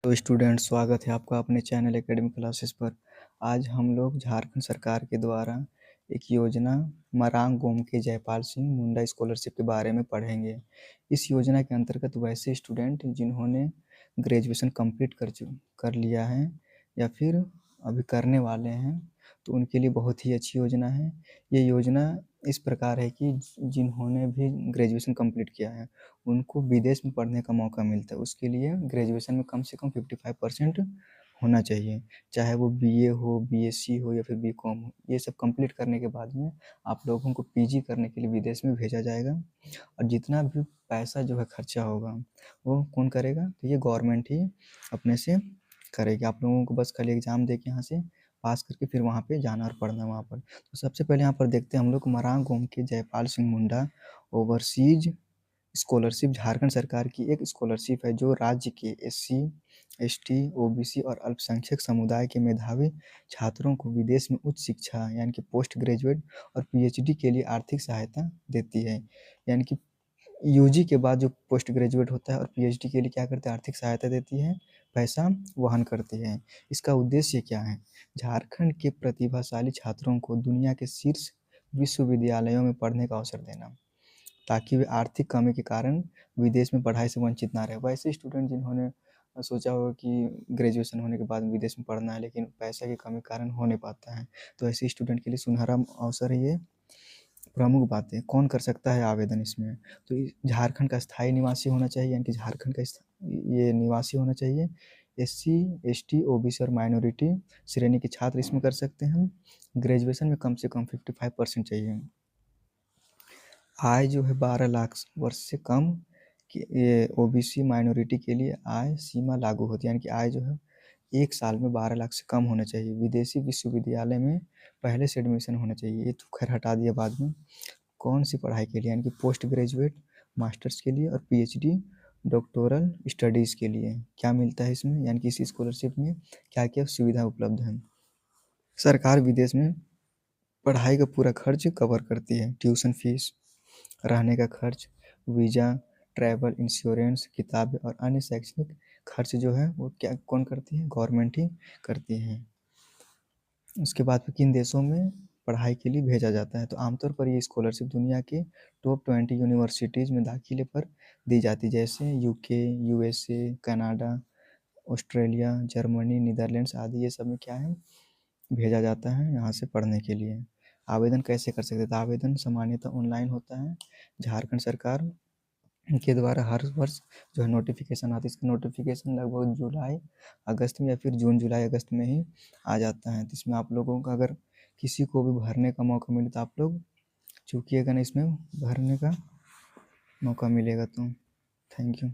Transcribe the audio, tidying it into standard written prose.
तो स्टूडेंट स्वागत है आपका अपने चैनल एकेडमी क्लासेस पर। आज हम लोग झारखंड सरकार के द्वारा एक योजना मरांग गोम के जयपाल सिंह मुंडा स्कॉलरशिप के बारे में पढ़ेंगे। इस योजना के अंतर्गत वैसे स्टूडेंट जिन्होंने ग्रेजुएशन कंप्लीट कर लिया है या फिर अभी करने वाले हैं, तो उनके लिए बहुत ही अच्छी योजना है। ये योजना इस प्रकार है कि जिन्होंने भी ग्रेजुएशन कंप्लीट किया है उनको विदेश में पढ़ने का मौका मिलता है। उसके लिए ग्रेजुएशन में कम से कम 55% होना चाहिए, चाहे वो बीए हो, बीएससी हो या फिर बीकॉम हो। ये सब कंप्लीट करने के बाद में आप लोगों को पीजी करने के लिए विदेश में भेजा जाएगा, और जितना भी पैसा जो है खर्चा होगा वो कौन करेगा? तो ये गवर्नमेंट ही अपने से करेगी। आप लोगों को बस खाली एग्ज़ाम दे के यहाँ से पास करके फिर वहाँ पे जाना और पढ़ना वहाँ पर। तो सबसे पहले यहाँ पर देखते हैं हम लोग मरांग गोम के जयपाल सिंह मुंडा ओवरसीज स्कॉलरशिप झारखंड सरकार की एक स्कॉलरशिप है जो राज्य के एससी, एसटी, ओबीसी और अल्पसंख्यक समुदाय के मेधावी छात्रों को विदेश में उच्च शिक्षा यानी कि पोस्ट ग्रेजुएट और पीएचडी के लिए आर्थिक सहायता देती है। यानी कि यूजी के बाद जो पोस्ट ग्रेजुएट होता है और पीएचडी के लिए क्या करते हैं? आर्थिक सहायता देती है, पैसा वहन करती है। इसका उद्देश्य क्या है? झारखंड के प्रतिभाशाली छात्रों को दुनिया के शीर्ष विश्वविद्यालयों में पढ़ने का अवसर देना, ताकि वे आर्थिक कमी के कारण विदेश में पढ़ाई से वंचित ना रहे। वैसे स्टूडेंट जिन्होंने सोचा होगा कि ग्रेजुएशन होने के बाद विदेश में पढ़ना है लेकिन पैसा की कमी के कारण हो नहीं पाता है, तो ऐसे स्टूडेंट के लिए सुनहरा अवसर है ये। प्रमुख बातें, कौन कर सकता है आवेदन इसमें? तो झारखंड का स्थायी निवासी होना चाहिए, यानी कि झारखंड का ये निवासी होना चाहिए। एससी, एसटी, ओबीसी और माइनॉरिटी श्रेणी के छात्र इसमें कर सकते हैं। ग्रेजुएशन में कम से कम 55% चाहिए। आय जो है 12 लाख वर्ष से कम कि ये ओबीसी माइनॉरिटी के लिए आय सीमा लागू होती है, यानी कि आय जो है 1 साल में 12 लाख से कम होना चाहिए। विदेशी विश्वविद्यालय में पहले से एडमिशन होना चाहिए, ये तो खैर हटा दिया बाद में। कौन सी पढ़ाई के लिए? यानी कि पोस्ट ग्रेजुएट, मास्टर्स के लिए और पीएचडी डॉक्टोरल स्टडीज़ के लिए। क्या मिलता है इसमें, यानी कि इस स्कॉलरशिप में क्या क्या सुविधा उपलब्ध है? सरकार विदेश में पढ़ाई का पूरा खर्च कवर करती है। ट्यूशन फीस, रहने का खर्च, वीज़ा, ट्रैवल इंश्योरेंस, किताबें और अन्य शैक्षणिक खर्च जो है वो क्या कौन करती है? गवर्नमेंट ही करती है। उसके बाद फिर किन देशों में पढ़ाई के लिए भेजा जाता है? तो आमतौर पर ये स्कॉलरशिप दुनिया के टॉप 20 यूनिवर्सिटीज़ में दाखिले पर दी जाती है, जैसे UK, USA, Canada, Australia, Germany, Netherlands आदि। ये सब में क्या है? भेजा जाता है यहाँ से पढ़ने के लिए। आवेदन कैसे कर सकते हैं? तो आवेदन सामान्यतः ऑनलाइन होता है। झारखंड सरकार के द्वारा हर वर्ष जो है नोटिफिकेशन आती है। इसका नोटिफिकेशन लगभग जुलाई अगस्त में या फिर जून जुलाई अगस्त में ही आ जाता है। तो इसमें आप लोगों का अगर किसी को भी भरने का मौका मिले तो आप लोग चूकिएगा नहीं, इसमें भरने का मौका मिलेगा। तो थैंक यू।